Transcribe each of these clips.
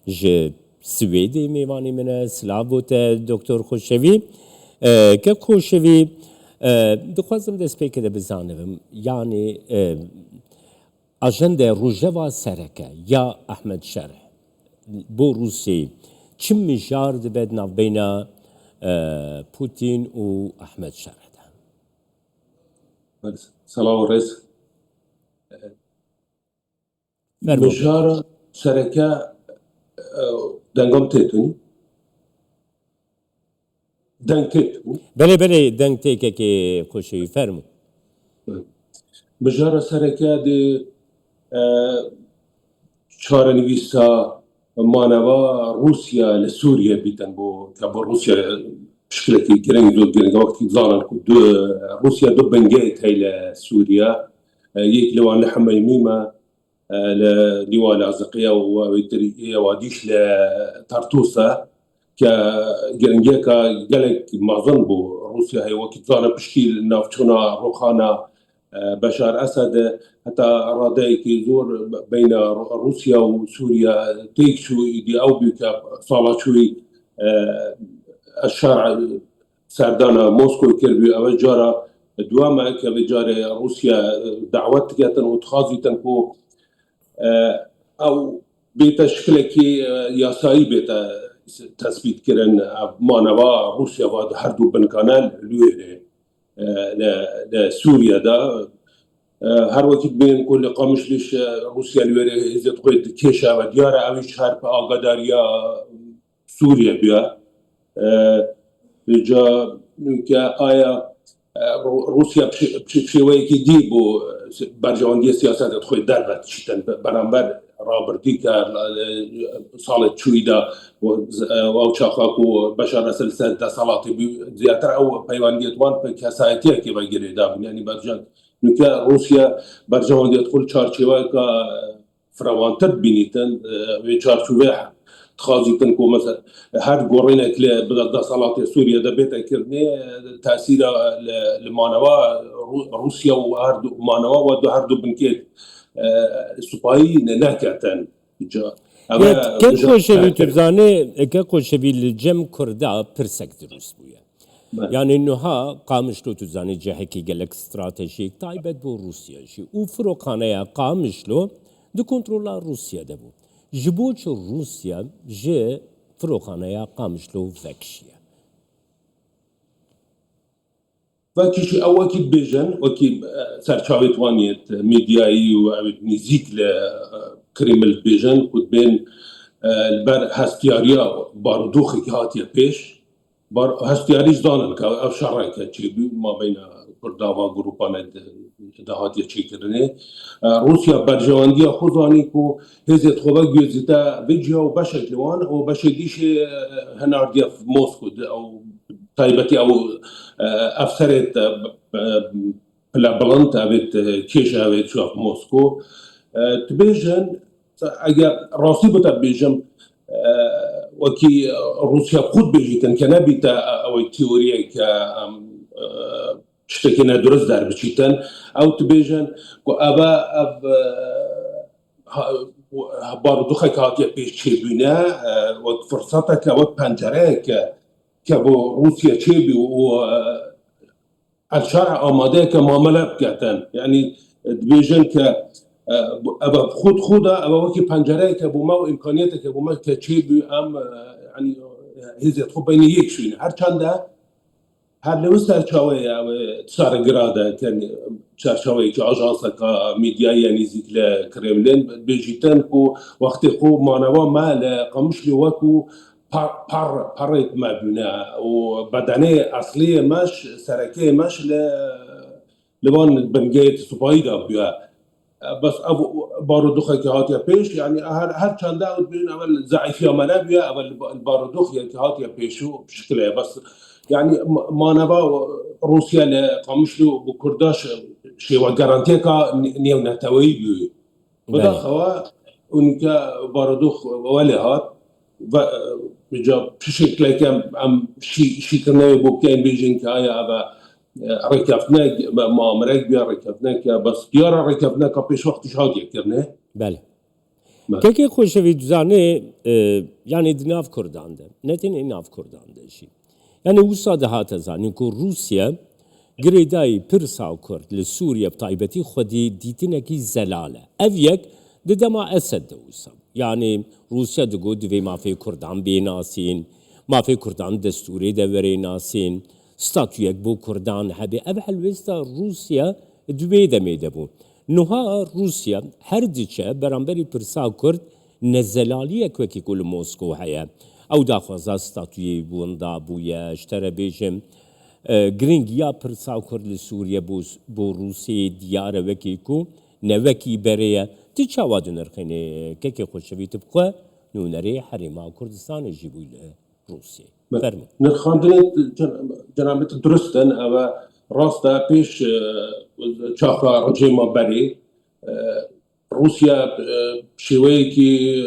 ji Swêdê mêvanê min e silav bû te Doktor Xoşevî. Kek Xoşevî dixwazim destpêkê de bizanim yanî ajenda Rojava Sereke ya Ahmed Şerh bo Rûsyayê çi mijar dibe navbeyna Putin û Ahmed Şerh de? Selam reis. Mijara sereke dengam têtû. Deng têtû. Belê deng têkekê Xoşevî fermû. Mijara sereke de çarenivîsa maneva Rusya li Sûriye bîtin bo ke bo Rusya pişkilekî gireng zû gireng wektî zanin ku Rusya du bingehê heye li Sûriye yek li wan li Hemeymî me li Lîwa Laziqiya û êwadîş li Tartûsa ke girengiyeka gelek mezin bû Rusya heye wekî zanin piştî navçûna rûxana Beşar Esed heta radeyekî zor beyna Rusya û Sûriye têk çû îdî ew bû ke sala çûyî şerع serdana Moskow kirbû ew cara duwam e ke vê carê Rusya dewet diketin û dixwazîtin ku ew bête şikilekî yasayî bête tespîtkirin maneva Rusya va di her du binkane li wê li Sûriyede her wekî bêhn ku li Qamişlîş Rusya li wêrê hêzê xwe dikêşe ve diyar e ew ji her agadariya Sûriye bûye ca ke aya Rusya şêweyekî dî bû berjewandiya siyasetê xwe derve diçîtin beramber rabirdî ke salê çûyî de ew çaxa ku Beşar Esed ser desalatê bû zêdetir ew peywendiyê wan kesayetiyekê vegirê dabûn yanî berjan nûke Rusya berjewandiya xwe li çarçêveka firavantir bînîtin vê çarçûvê dixwazîtin ku mesela her gorînek li desalatê Sûriye'de bête kirinê tesîra li maneva Rusya û her du maneva ve du her du binkê supayî neketin. Kek Xoşevî tu zanî Kek Xoşevî li cem Kurda pirsek dirûst bûye. Yani niha Qamişlo tu zanî cihekî gelek stratejîk taybet bû Rusya jî û firokxaneya Qamişlo di kontrola Rusya'da bû. Ji bo çi Rusya ji firokxaneya Qamişlo vekişiye. Vekişî ew wekî bêjin wekî serçavê waniyê medyayî û ew nêzik li Kreml bêjin ku bên li ber hestiyariya barodoxekî hatiye pêş hestiyarî zanin ke ev şereke çêbû mabeyna Kurda va grupan de hatiye çêkirinê Rusya berjewandiya xwe zanî ku hêzê xwe vegihîzite vê ciya û beşek li wan û beşê dîşê hinardiya Moskow de ew taybetî ew efserê pilebilind evê kêşa evê çûya Moskow dibêjin eger rastî bite bêjim wekî Rusya xud bêjîtin ke nebîte ew teoriyeke tiştekî nedurist derbiçîtin ew dibêjin ku ev barodoxek hatiye pêş çêbûne wek firsateke wek pencereyeke ke bo Rusya çêbû û الشرع آماده معامله بکردن یعنی دیویژن که ابا خود ابا وکی پنجره که بوما و امکانیت که بوما که چی بی ام یعنی هیچ خب بین یک شوین هر چنده هر لوس سرچاوی او سرگراده که سرچاوی که آژانس که میدیای نزدیک کرملین بیجیتن کو وقتی خو مانوا مال قمشلی وکو پرت مبونه و بدنه اصلی مش سرکه مش لوان بنگیت سپایی دا بیا بس بارودوخه که هاتیا پیش یعنی هر چند داود بین اول ضعیفی عمله بیا اول بارودوخه که هاتیا پیشو بشکله بس yani manava Rusya ile Qamışlı bu Kurdaş şey var garantiye ka niye netawayı büyü. Bu da hava unka barodux velihat ve بجا بشكل كم عم شي كنا بوكين بيجين كايا أبا ركبنا ما مريك بيا ركبنا بس ديارة ركبنا كبيش وقت شادية كرنا. بله. كيكي خوشوي دزاني يعني دناف كردان ده نتين اناف كردان ده شي يعني وصا دهات زاني كو روسيا گریدای پرسا کرد لسوریا بطایبتی خودی دیتنه کی زلاله اویک دما اسد دوسا يعني روسيا دقو دوی ما في كردان بيناسين ما في كردان دستوري دوري ناسين ستاتويك بو كردان هبي ابحل وستا روسيا دوی دمي دبو نها روسيا هر دیچه برانبری پرسا کرد نزلالیه کوکی کل موسکو هيا او داخوزا ستاتوي بوندا بويا اشترى بيجم گرنگ یا پرساو کرد لسوریه بو روسی دیاره وکی کو نوکی بریه تی چاوا دنرخینه که خوشوی تبقى نونری حریما کردستان جیبوی روسیه فرمو نرخاندنی جنابت درستن او راستا پیش چاقا رجیما بری روسيا شوي كي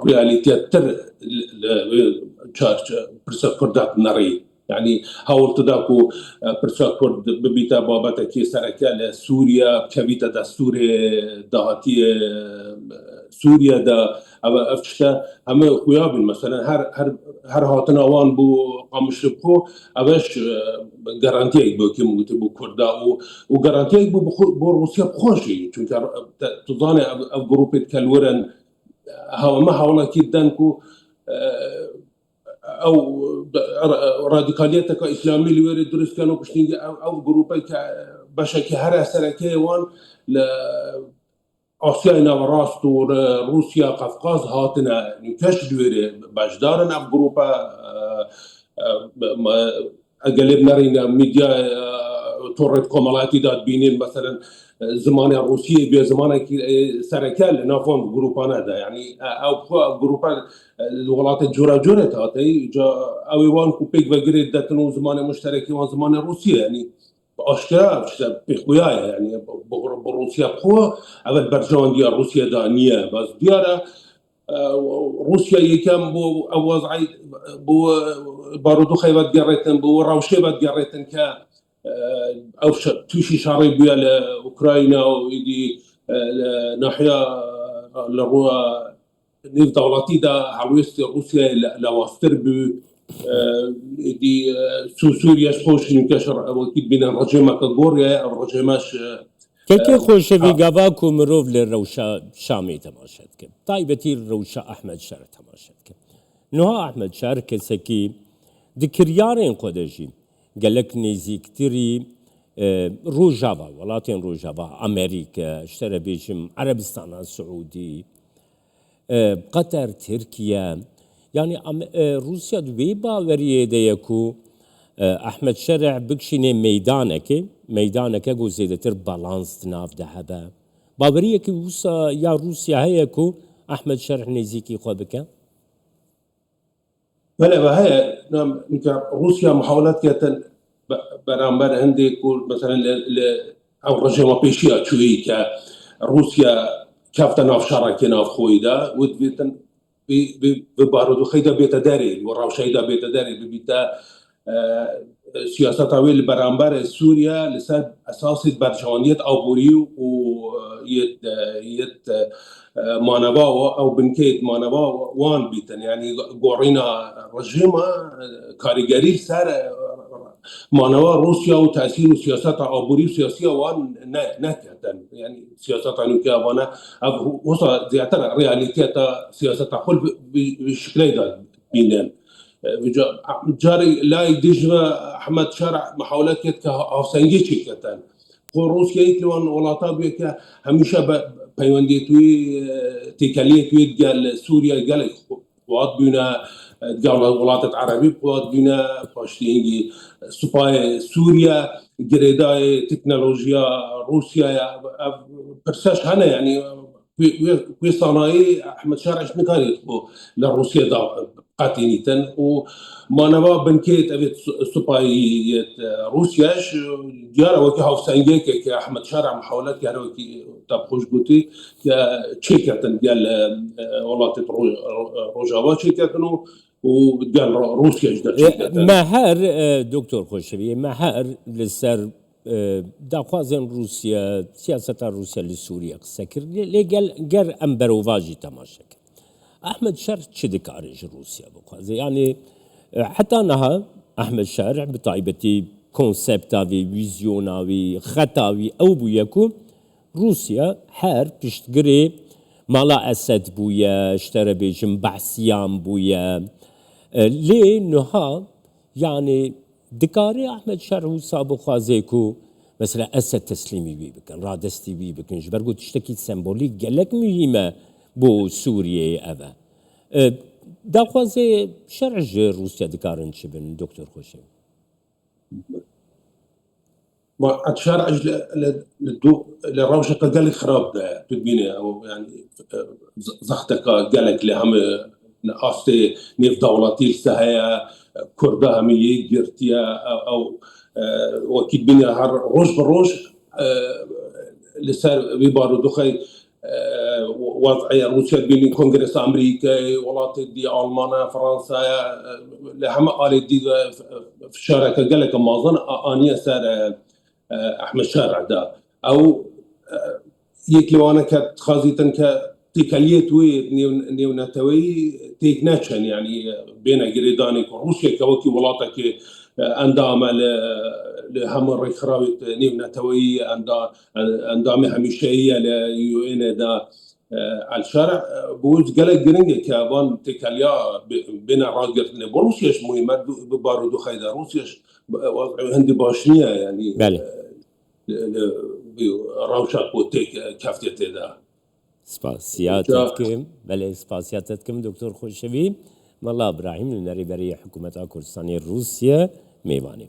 رياليتي تر برسا كردات ناري يعني هاول تداكو برسا كرد ببيتا بابتا كي سركا سوريا كبيتا دستور دهاتي سوريا دا اما افشتا اما خويابن مثلا هر هاتنا وان بو قامش بخو اوش جارانتي بو كي موت بو كردا و جارانتي بو روسيا بخوشي چونك تظاني او جروبيت كالورن هاو ما هاولا كيدانكو او راديكاليتك اسلامي اللي ورد درس كانوا بشتينجي او جروبي بشكي هر سركي وان ل اسيا نافراست روسيا قفقاز هاتنا نكاش دويري بجدارن او جروبا اقلب نارينا ميديا تورت كومالاتي داد بينين مثلا زمان روسيا بيا زمان سركال نافون جروبانا دا يعني او جروبان الولايات الجوراجورة هاتي جا او وان كوبيك وغيري داتنو زمان مشتركي وان زمان روسيا يعني اشكال بخويا يعني بروسيا بخو اول برجان ديال روسيا دانيه بس ديارة روسيا يكم بو اوضعي بو بارودو خيبات قريتن بو راوشيبات قريتن ك او توشي شاري بيا لاوكرانيا ويدي ناحيه لروا نيف دولتي دا عويست روسيا لواستر بو دي سوريا خوش ينكشر اكيد بين الرجيمه كغوريا الرجيماش كيكي خوشوي قباكو مروف للروشا شامي تماشت كم طيبتي الروشا احمد شر تماشت كم نها احمد شر كسكي دكريارين قدجي قالك نزيكتري روجافا ولاتين روجافا امريكا اشترى بيجم عربستان السعودي قطر تركيا يعني روسيا دوي باوريه ديكو احمد شرع بكشيني ميدانك جو زيدتر بالانس ناف دهبا باوريه كي وسا يا روسيا هيكو احمد شرع نزيكي خبكه بلا هي نعم روسيا محاولات كانت برامبر عندي يقول مثلا او رجل بيشيا شوي روسيا كافتا ناف شارك ناف خويدا ودبيتن ببارودو خيدا بيتا داري وراو شيدا بيتا داري ببيتا سياسة طويل برامبر سوريا لسد اساس برجانية ابوريو و يت مانوا او بنكيت مانوا وان بيتن يعني قورينا رجيمة كاريجاري سار مانوا روسيا وتأثير سياسات ابوريو سياسية وان نكتن يعني سياسات نوكيا وانا وصل زيادة رياليتيتا سياسات خل بشكل ده بينن جاري لا يدجنا احمد شارع محاولات كتك هفسنجي كتن روسيا يتلون ولاطا بيك هميشه بيونديتوي تيكاليتوي قال سوريا قال قوات بينا قال الولايات العربية قوات بينا باشتينجي سباي سوريا جريداي تكنولوجيا روسيا برساش هنا يعني في صناعي احمد شارع شنو كان يطبو لروسيا قاتينيتن وما نبا بنكيت ابيت سباي روسياش جارا وكي هاو سانجيك كي احمد شارع محاولات يعني وكي تابخوش قوتي تشيكتن قال والله روجافا تشيكتنو وقال روسيا جدا مهار دكتور خوشبي مهار للسر داخوازن روسيا سياسة روسيا لسوريا سكر لقال جر أمبروفاجي تماشك أحمد شر شدك عرج روسيا بقى يعني حتى أنها أحمد شارع بطيبتي كونسبتاوي فيزيوناوي خطاوي أو بيكون روسيا حار بيشتغري مالا أسد بويا اشترى بيجم بحسيان بويا ليه نها يعني دكاري أحمد شارع سابو خازيكو مثلا أسد تسليمي بي بكن رادستي بي بكن جبرقو تشتكي سمبوليك جلك مهمة بو سوريا أبا داخوازي شرع روسيا دكارن شبن دكتور خوشي ما اتشارع للروشة قال لك خراب ده تبيني او يعني زختك قال لك لهم نافتي نيف دولتي السهايا كردها مي جرتيا او وكيد بيني هر روش بروش لسار بيبارو دخي وضعية روسيا بين كونغرس أمريكا ولات دي ألمانيا فرنسا لهم قال دي في الشارع قال لك ما ظن أني سار أحمد شارع ده أو يكلوا أنا كخازيتا كتكاليت وي نيوناتوي تيك ناتشن يعني بين جريداني روسيا كوكي ولاتك اندام لهم الرخراويت نيوناتوي اندام هميشيه ليو ان دا الشارع بوز قال جرينج كابان تكاليا بين راجر بروسياش مهمه ببارودو خيدا روسياش هندي باشنيه يعني روشات بوتيك كافتي دا سپاسیاتتکم بله سپاسیاتتکم دکتر خوشوی ملا ابراهیم نری برای حکومت کردستان روسیه میوانی